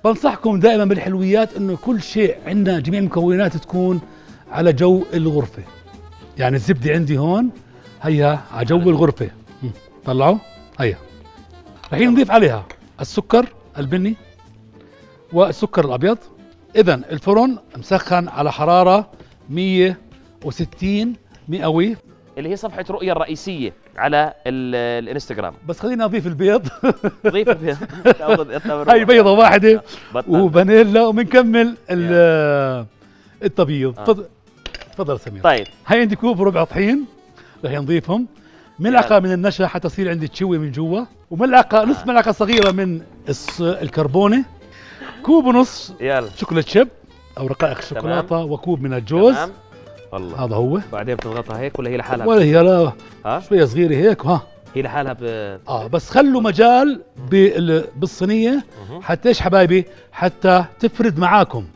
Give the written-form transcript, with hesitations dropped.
بنصحكم دائما بالحلويات انه كل شيء عندنا جميع المكونات تكون على جو الغرفة. يعني الزبدة عندي هون هيا على جو الغرفة. طلعوا هيا. رح نضيف عليها السكر البني والسكر الابيض. اذا الفرن مسخن على حرارة 160 مئوي، اللي هي صفحة رؤية الرئيسية على الانستغرام. بس خلينا نضيف البيض. ضيف البيض. هاي بيضة واحدة وفانيلا وبنكمل التبييض. تفضل سمير. طيب هاي عندي كوب وربع طحين رح نضيفهم، ملعقة من النشا حتى تصير عندي تشوي من جوا، وملعقة نص ملعقة صغيرة من الكربونة، كوب ونص يلا شوكولاتة شيب أو رقائق الشوكولاتة، وكوب من الجوز. تمام والله. هذا هو. بعدين بتضغطها هيك ولا هي لحالها؟ ولا هي لا ها شوية صغيرة هيك. ها هي لحالها بس خلوا مجال بالصينية حتى ايش حبايبي، حتى تفرد معاكم.